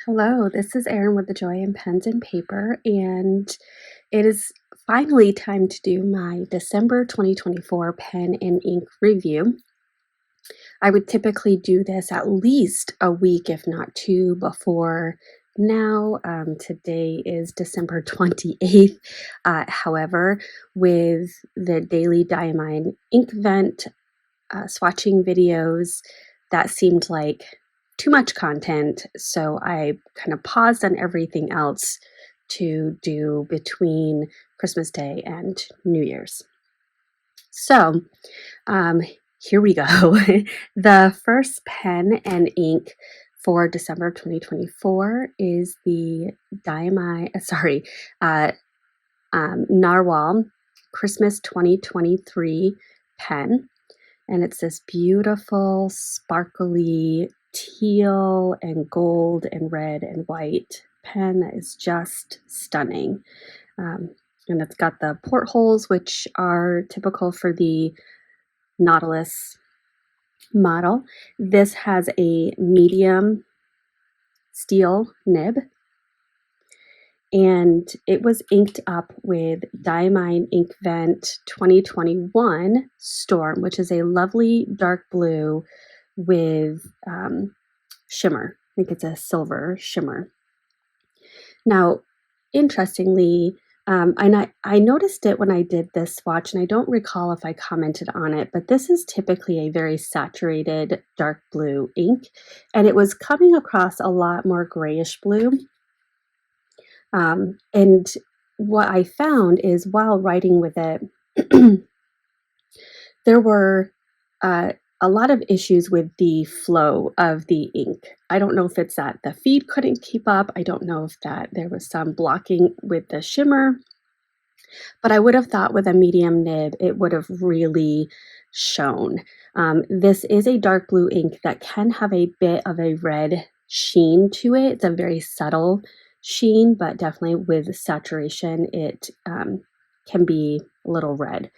Hello, this is Erin with the Joy in Pens and Paper, and it is finally time to do my December 2024 pen and ink review. I would typically do this at least a week, if not two, before now. Today is December 28th. However, with the daily Diamine ink vent swatching videos, that seemed like too much content, so I kind of paused on everything else to do between Christmas Day and New Year's. So um, here we go. The first pen and ink for December 2024 is the Narwhal Christmas 2023 pen. And it's this beautiful, sparkly teal and gold and red and white pen that is just stunning. And it's got the portholes, which are typical for the Nautilus model. This has a medium steel nib, and it was inked up with Diamine Ink Vent 2021 Storm, which is a lovely dark blue with shimmer. I think it's a silver shimmer. Now, interestingly, I noticed it when I did this swatch, and I don't recall if I commented on it, but this is typically a very saturated dark blue ink, and it was coming across a lot more grayish blue. And what I found is while writing with it, there were a lot of issues with the flow of the ink. I don't know if it's that the feed couldn't keep up. I don't know if that there was some blocking with the shimmer, but I would have thought with a medium nib, it would have really shown. This is a dark blue ink that can have a bit of a red sheen to it. It's a very subtle sheen, but definitely with saturation, it can be a little red.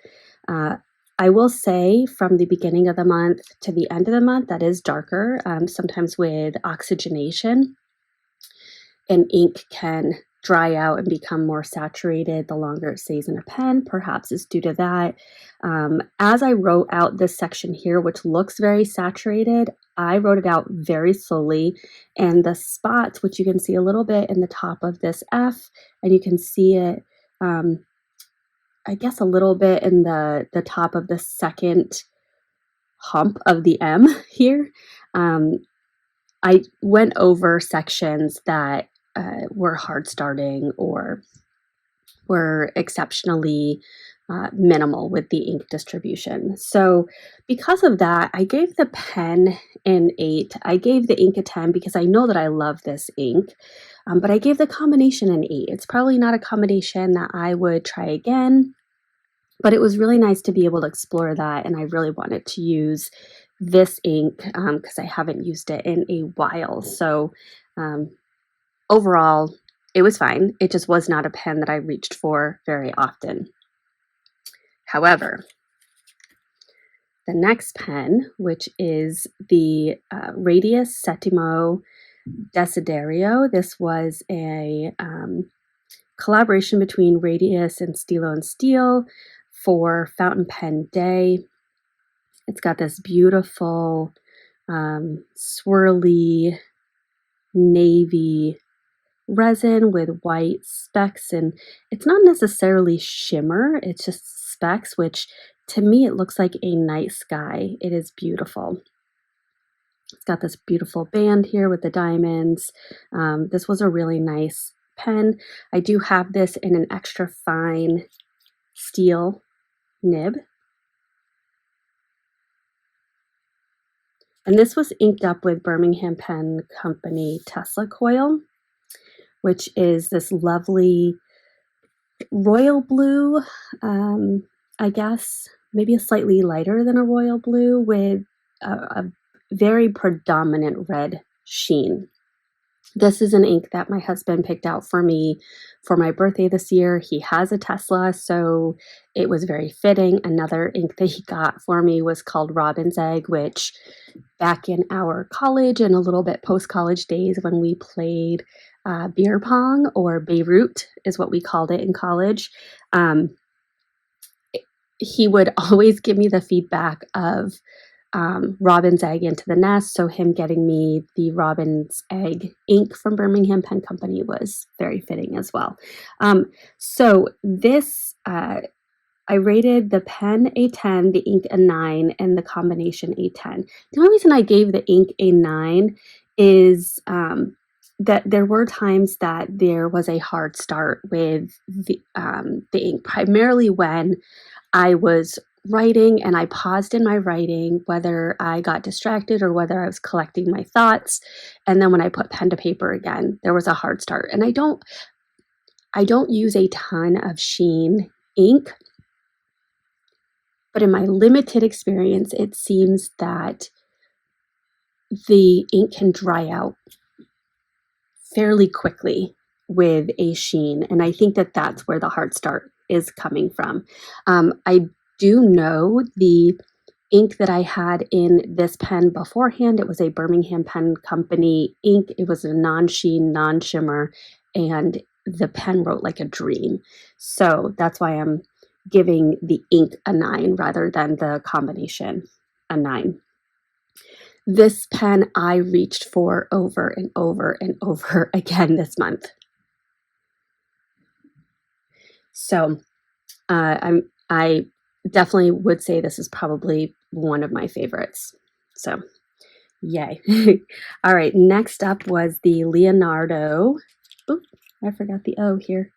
I will say from the beginning of the month to the end of the month, that is darker. Sometimes with oxygenation, an ink can dry out and become more saturated the longer it stays in a pen. Perhaps it's due to that. As I wrote out this section here, which looks very saturated, I wrote it out very slowly, and the spots, which you can see a little bit in the top of this F, and you can see it I guess a little bit in the top of the second hump of the M here. I went over sections that were hard starting or were exceptionally minimal with the ink distribution. So because of that, I gave the pen an 8. I gave the ink a 10 because I know that I love this ink, but I gave the combination an 8. It's probably not a combination that I would try again, but it was really nice to be able to explore that, and I really wanted to use this ink because I haven't used it in a while. So overall, it was fine. It just was not a pen that I reached for very often. However, the next pen, which is the Radius Settimo Desiderio, this was a collaboration between Radius and Stilo and Steel for Fountain Pen Day. It's got this beautiful swirly navy resin with white specks, and it's not necessarily shimmer, it's just specks, which to me it looks like a night sky. It is beautiful. It's got this beautiful band here with the diamonds. This was a really nice pen. I do have this in an extra fine steel nib. And this was inked up with Birmingham Pen Company Tesla Coil, which is this lovely royal blue, I guess, maybe a slightly lighter than a royal blue with a very predominant red sheen. This is an ink that my husband picked out for me for my birthday this year. He has a Tesla, so it was very fitting. Another ink that he got for me was called Robin's Egg, which back in our college and a little bit post-college days when we played beer pong, or Beirut is what we called it in college, he would always give me the feedback of Robin's Egg into the Nest. So him getting me the Robin's Egg ink from Birmingham Pen Company was very fitting as well. So this, I rated the pen a 10, the ink a 9, and the combination a 10. The only reason I gave the ink a 9 is that there were times that there was a hard start with the ink, primarily when I was writing and I paused in my writing, whether I got distracted or whether I was collecting my thoughts. And then when I put pen to paper again, there was a hard start. And I don't use a ton of sheen ink, but in my limited experience, it seems that the ink can dry out fairly quickly with a sheen. And I think that that's where the hard start is coming from. I do know the ink that I had in this pen beforehand. It was a Birmingham Pen Company ink. It was a non-sheen, non-shimmer, and the pen wrote like a dream. So that's why I'm giving the ink a 9 rather than the combination a 9. This pen I reached for over and over and over again this month. So I definitely would say this is probably one of my favorites. So yay. All right, next up was the Leonardo. Oh, I forgot the O here.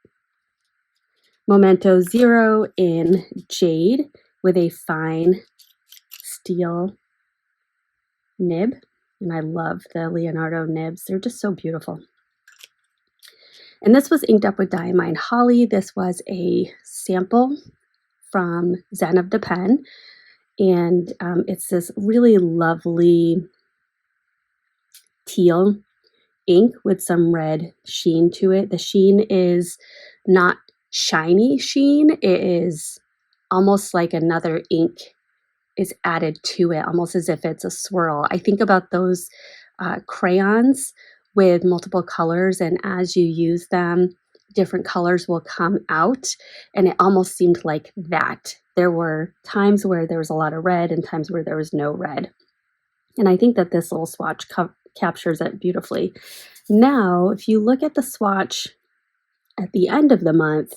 Momento Zero in jade with a fine steel nib. And I love the Leonardo nibs. They're just so beautiful. And this was inked up with Diamine Holly. This was a sample from Zen of the Pen. And it's this really lovely teal ink with some red sheen to it. The sheen is not shiny sheen. It is almost like another ink is added to it, almost as if it's a swirl. I think about those crayons with multiple colors, and as you use them, different colors will come out, and it almost seemed like that. There were times where there was a lot of red and times where there was no red. And I think that this little swatch captures it beautifully. Now, if you look at the swatch at the end of the month,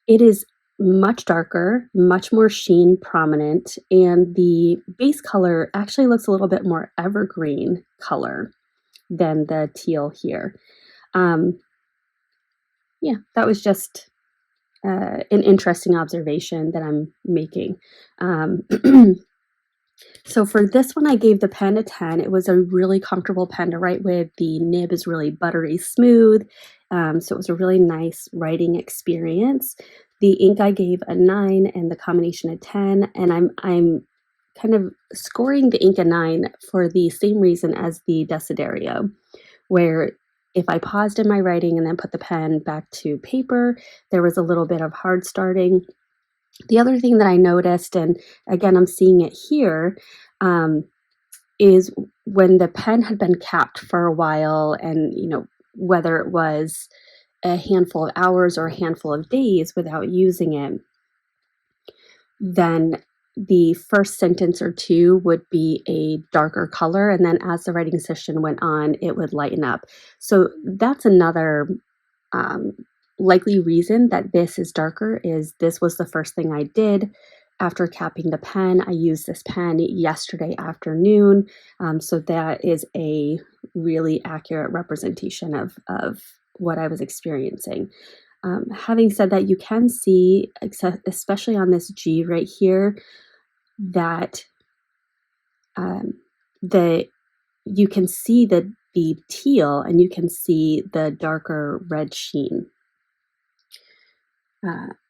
it is much darker, much more sheen prominent, and the base color actually looks a little bit more evergreen color than the teal here. Yeah, that was just an interesting observation that I'm making. So for this one, I gave the pen a 10. It was a really comfortable pen to write with. The nib is really buttery smooth, so it was a really nice writing experience. The ink I gave a 9 and the combination a 10, and I'm kind of scoring the ink a 9 for the same reason as the Desiderio, where if I paused in my writing and then put the pen back to paper, there was a little bit of hard starting. The other thing that I noticed, and again, I'm seeing it here, is when the pen had been capped for a while, and whether it was a handful of hours or a handful of days without using it, then the first sentence or two would be a darker color, and then as the writing session went on, it would lighten up. So that's another likely reason that this is darker, is this was the first thing I did after capping the pen. I used this pen yesterday afternoon, so that is a really accurate representation of what I was experiencing. Having said that, you can see, especially on this G right here, that you can see the teal and you can see the darker red sheen.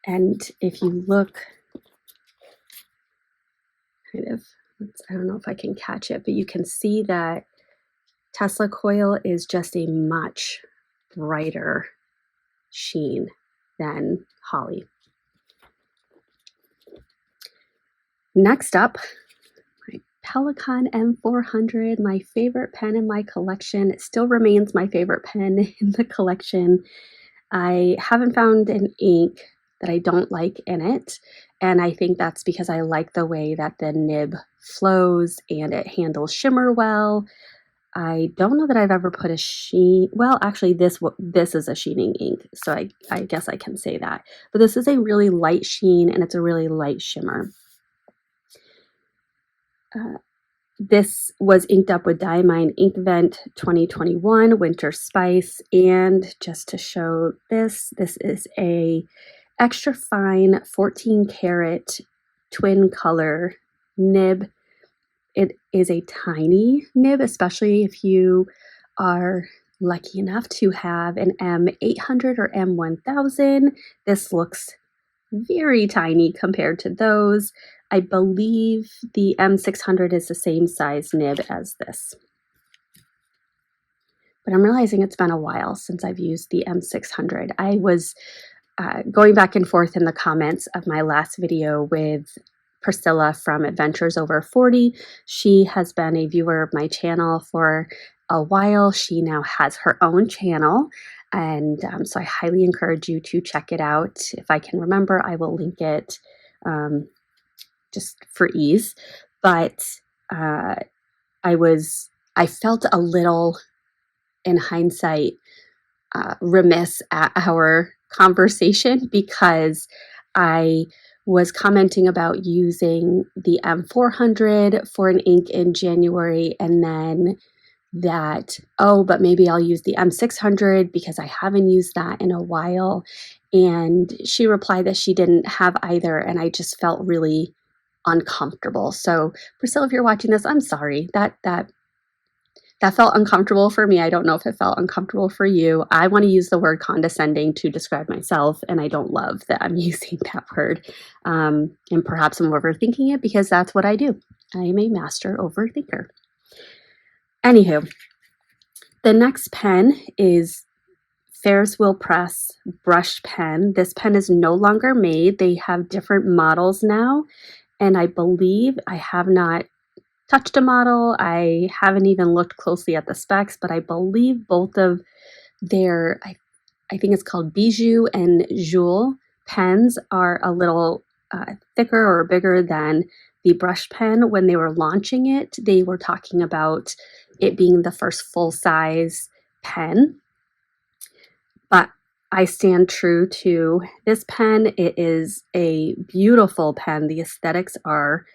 And if you look kind of, I don't know if I can catch it, but you can see that Tesla coil is just a much brighter sheen than Holly. Next up, my Pelikan M400, my favorite pen in my collection. It still remains my favorite pen in the collection. I haven't found an ink that I don't like in it, and I think that's because I like the way that the nib flows and it handles shimmer well. I don't know that I've ever put a sheen. Well, actually, this is a sheening ink, so I guess I can say that. But this is a really light sheen, and it's a really light shimmer. This was inked up with Diamine Ink Vent 2021 Winter Spice, and just to show this is a extra fine 14 karat twin color nib. It is a tiny nib, especially if you are lucky enough to have an M800 or M1000. This looks very tiny compared to those. I believe the M600 is the same size nib as this. But I'm realizing it's been a while since I've used the M600. I was going back and forth in the comments of my last video with Priscilla from Adventures Over 40. She has been a viewer of my channel for a while. She now has her own channel, and so I highly encourage you to check it out. If I can remember, I will link it just for ease. But I felt a little, in hindsight, remiss at our conversation because I was commenting about using the M400 for an ink in January, and then that, oh, but maybe I'll use the M600 because I haven't used that in a while. And she replied that she didn't have either, and I just felt really uncomfortable. So Priscilla, if you're watching this, I'm sorry. That felt uncomfortable for me. I don't know if it felt uncomfortable for you. I want to use the word condescending to describe myself, and I don't love that I'm using that word. And perhaps I'm overthinking it because that's what I do. I am a master overthinker. Anywho, the next pen is Ferris Wheel Press brushed pen. This pen is no longer made. They have different models now, and I believe I have not touched a model. I haven't even looked closely at the specs, but I believe both of their, I think it's called Bijou and Jewel pens are a little thicker or bigger than the brush pen. When they were launching it, they were talking about it being the first full-size pen. But I stand true to this pen. It is a beautiful pen. The aesthetics are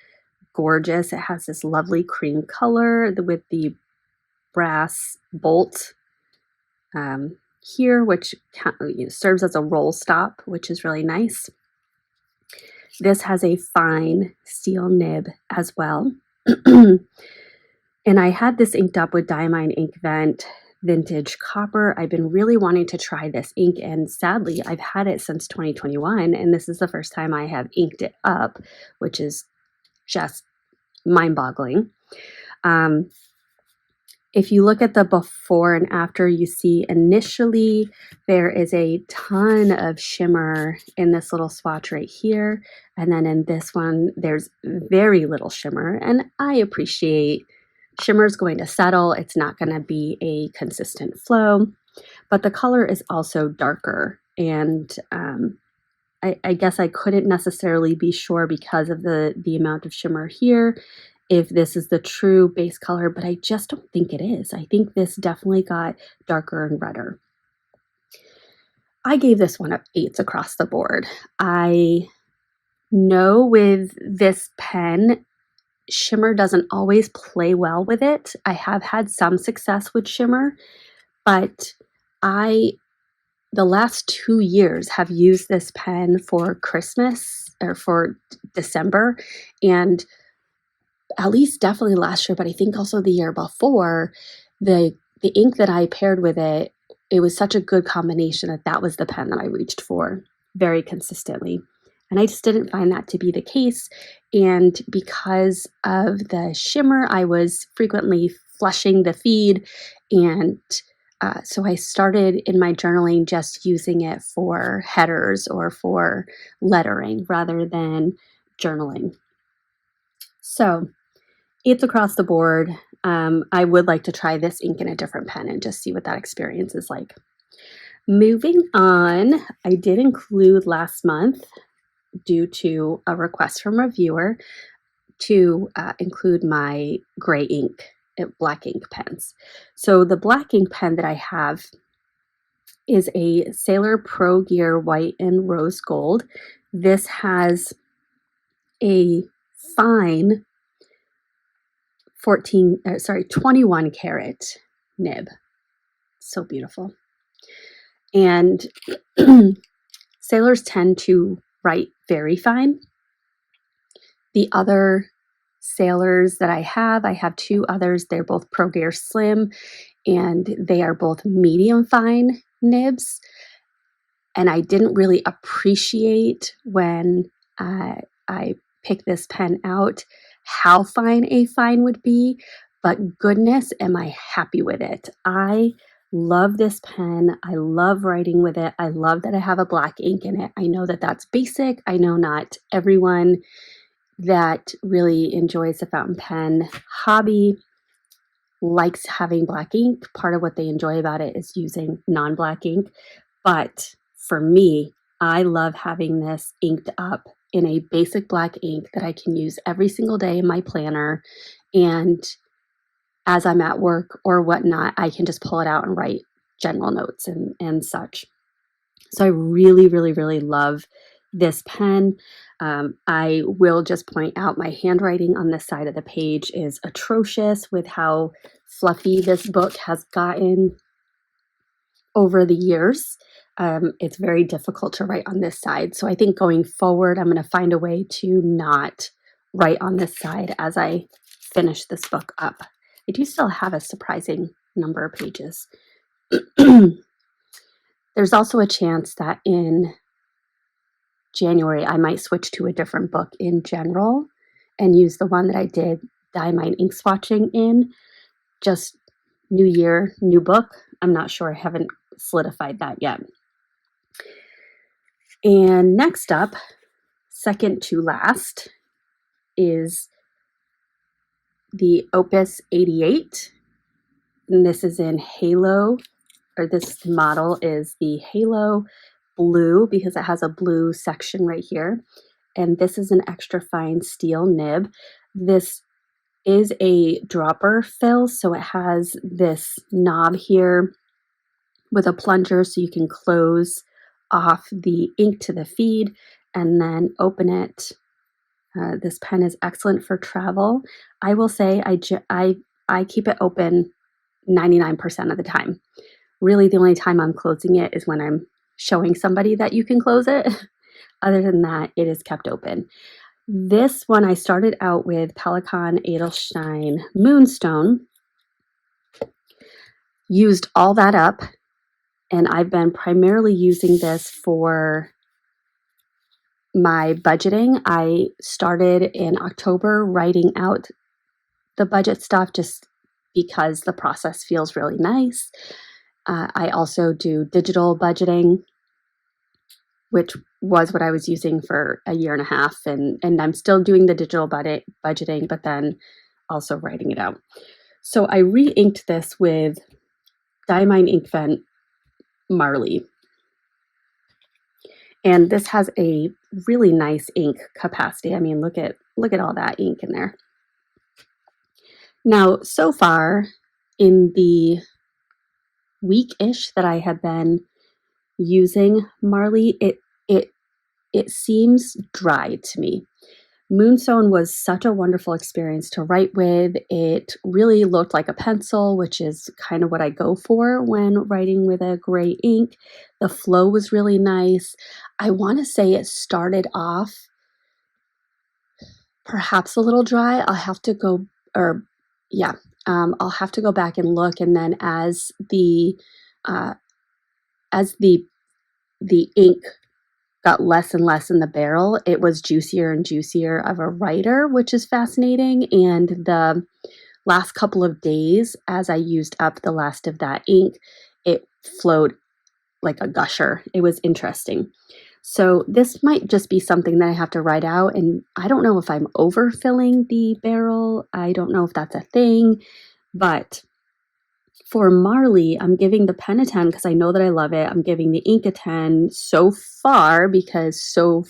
gorgeous. It has this lovely cream color with the brass bolt here, which serves as a roll stop, which is really nice. This has a fine steel nib as well. And I had this inked up with Diamine Ink Vent Vintage Copper. I've been really wanting to try this ink, and sadly, I've had it since 2021, and this is the first time I have inked it up, which is just mind-boggling. If you look at the before and after, you see initially there is a ton of shimmer in this little swatch right here, and then in this one there's very little shimmer, and I appreciate shimmer is going to settle. It's not going to be a consistent flow, but the color is also darker, and I guess I couldn't necessarily be sure because of the amount of shimmer here if this is the true base color, but I just don't think it is. I think this definitely got darker and redder. I gave this one up 8s across the board. I know with this pen, shimmer doesn't always play well with it. I have had some success with shimmer, but the last 2 years have used this pen for Christmas or for December, and at least definitely last year, but I think also the year before, the ink that I paired with it, it was such a good combination that was the pen that I reached for very consistently. And I just didn't find that to be the case. And because of the shimmer, I was frequently flushing the feed. And so I started in my journaling just using it for headers or for lettering rather than journaling. So it's across the board. I would like to try this ink in a different pen and just see what that experience is like. Moving on, I did include last month, due to a request from a viewer, to include my gray ink, black ink pens. So the black ink pen that I have is a Sailor Pro Gear White and Rose Gold. This has a fine 21 karat nib. So beautiful. And sailors tend to write very fine. The other sailors that I have two others. They're both Pro Gear Slim, and they are both medium fine nibs. And I didn't really appreciate when I picked this pen out how fine a fine would be, but goodness, am I happy with it. I love this pen. I love writing with it. I love that I have a black ink in it. I know that that's basic. I know not everyone that really enjoys the fountain pen hobby likes having black ink. Part of what they enjoy about it is using non-black ink. But for me, I love having this inked up in a basic black ink that I can use every single day in my planner. And as I'm at work or whatnot, I can just pull it out and write general notes and such. So I really, really, really love this pen. I will just point out my handwriting on this side of the page is atrocious with how fluffy this book has gotten over the years. It's very difficult to write on this side. So I think going forward, I'm going to find a way to not write on this side as I finish this book up. I do still have a surprising number of pages. There's also a chance that in January, I might switch to a different book in general and use the one that I did Diamine ink swatching in. Just new year, new book. I'm not sure. I haven't solidified that yet. And next up, second to last, is the Opus 88. And this is in Halo, or this model is the Halo Blue because it has a blue section right here. And this is an extra fine steel nib. This is a dropper fill, so it has this knob here with a plunger so you can close off the ink to the feed and then open it. This pen is excellent for travel. I will say I keep it open 99% of the time. Really, the only time I'm closing it is when I'm showing somebody that you can close it. Other than that, it is kept open. This one I started out with Pelikan Edelstein Moonstone. Used all that up, and I've been primarily using this for my budgeting. I started in October writing out the budget stuff just because the process feels really nice. I also do digital budgeting, which was what I was using for a year and a half. And I'm still doing the digital budgeting, but then also writing it out. So I re-inked this with Diamine Inkvent Marley. And this has a really nice ink capacity. I mean, look at all that ink in there. Now, so far in the week-ish that I have been using Marley, it seems dry to me. Moonstone was such a wonderful experience to write with. It really looked like a pencil, which is kind of what I go for when writing with a gray ink. The flow was really nice. I want to say it started off perhaps a little dry. I'll have to go back and look. And then as the ink got less and less in the barrel, it was juicier and juicier of a writer, which is fascinating. And the last couple of days, as I used up the last of that ink, it flowed like a gusher. It was interesting. So this might just be something that I have to write out, and I don't know if I'm overfilling the barrel. I don't know if that's a thing, but for Marley, I'm giving the pen a 10 because I know that I love it. I'm giving the ink a 10 so far because so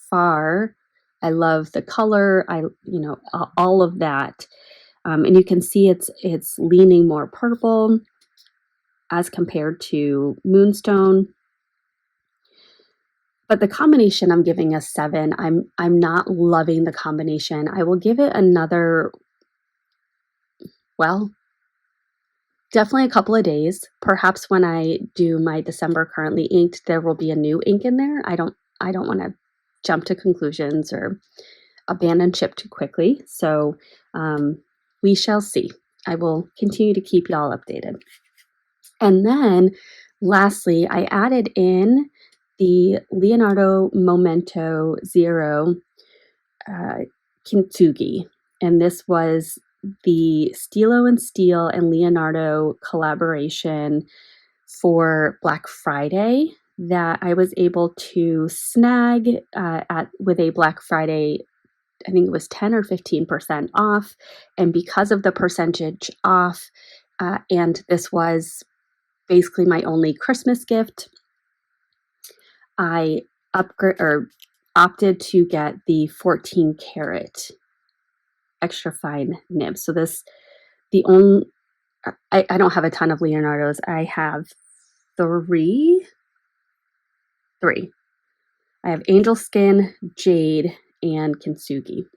far I love the color. All of that. And you can see it's leaning more purple as compared to Moonstone. But the combination I'm giving a 7. I'm not loving the combination. I will give it another, well, definitely a couple of days. Perhaps when I do my December currently inked, there will be a new ink in there. I don't want to jump to conclusions or abandon ship too quickly. So we shall see. I will continue to keep y'all updated. And then lastly, I added in the Leonardo Momento Zero Kintsugi. And this was the Stilo and Steel and Leonardo collaboration for Black Friday that I was able to snag with a Black Friday, I think it was 10 or 15% off. And because of the percentage off, and this was basically my only Christmas gift, I opted to get the 14 karat extra fine nib. So I don't have a ton of Leonardos. I have three. I have Angel Skin, Jade, and Kintsugi.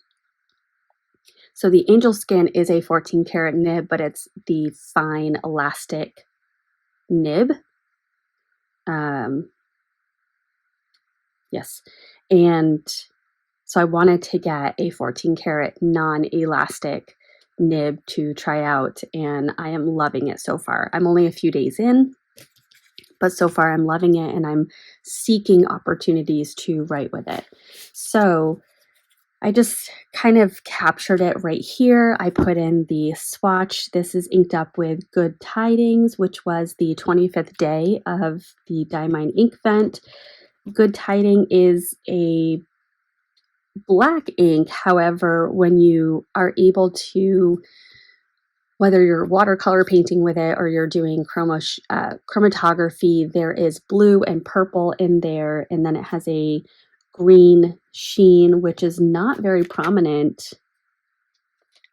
So the Angel Skin is a 14 karat nib, but it's the fine elastic nib. Yes. And so I wanted to get a 14 karat non-elastic nib to try out, and I am loving it so far. I'm only a few days in, but so far I'm loving it, and I'm seeking opportunities to write with it. So I just kind of captured it right here. I put in the swatch. This is inked up with Good Tidings, which was the 25th day of the Diamine ink vent. Good Tiding is a black ink. However, when you are able to, whether you're watercolor painting with it or you're doing chromatography, there is blue and purple in there, and then it has a green sheen, which is not very prominent.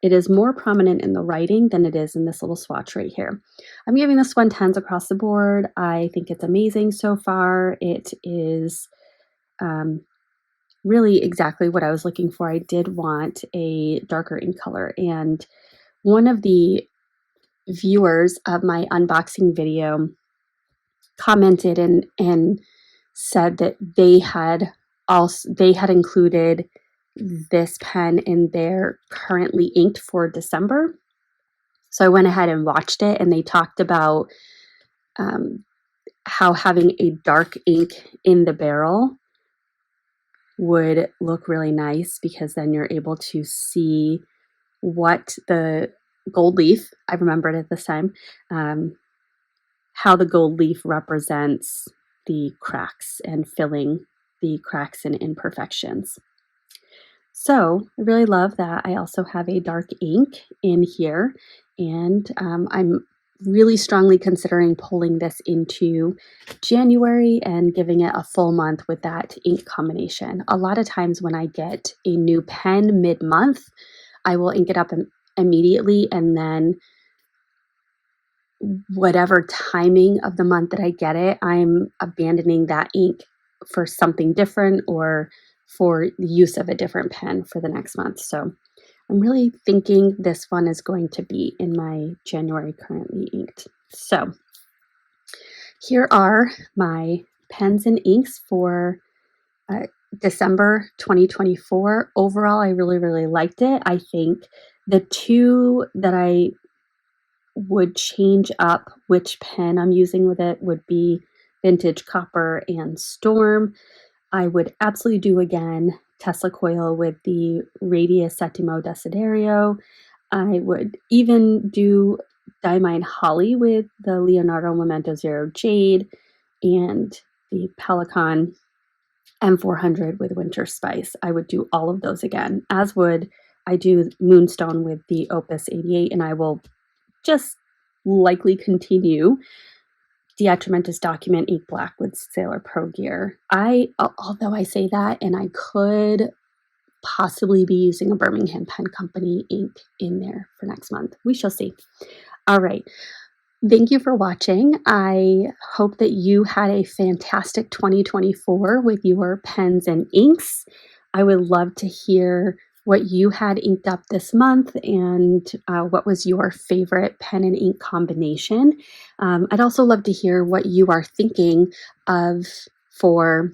It is more prominent in the writing than it is in this little swatch right here. I'm giving this one 10s across the board. I think it's amazing so far. It is really exactly what I was looking for. I did want a darker ink color, and one of the viewers of my unboxing video commented and said that they had included this pen in their currently inked for December. So I went ahead and watched it, and they talked about how having a dark ink in the barrel would look really nice, because then you're able to see what the gold leaf, I remembered at this time, how the gold leaf represents the cracks and filling the cracks and imperfections. So I really love that I also have a dark ink in here, and I'm really strongly considering pulling this into January and giving it a full month with that ink combination. A lot of times when I get a new pen mid-month, I will ink it up immediately, and then whatever timing of the month that I get it, I'm abandoning that ink for something different or for the use of a different pen for the next month. So I'm really thinking this one is going to be in my January currently inked. So here are my pens and inks for December 2024. Overall, I really, really liked it. I think the two that I would change up which pen I'm using with it would be Vintage Copper and Storm. I would absolutely do again Tesla coil with the Radius Settimo Desiderio. I would even do Diamine Holly with the Leonardo Momento Zero Jade and the Pelikan M400 with Winter Spice. I would do all of those again, as would I do Moonstone with the Opus 88, and I will just likely continue Diatramentus Document Ink Black with Sailor Pro Gear. Although I say that, and I could possibly be using a Birmingham Pen Company ink in there for next month. We shall see. All right. Thank you for watching. I hope that you had a fantastic 2024 with your pens and inks. I would love to hear what you had inked up this month and what was your favorite pen and ink combination. I'd also love to hear what you are thinking of for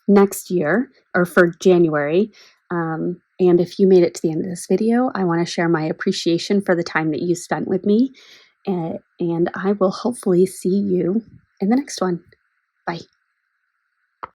next year or for January. And if you made it to the end of this video, I want to share my appreciation for the time that you spent with me. And I will hopefully see you in the next one. Bye.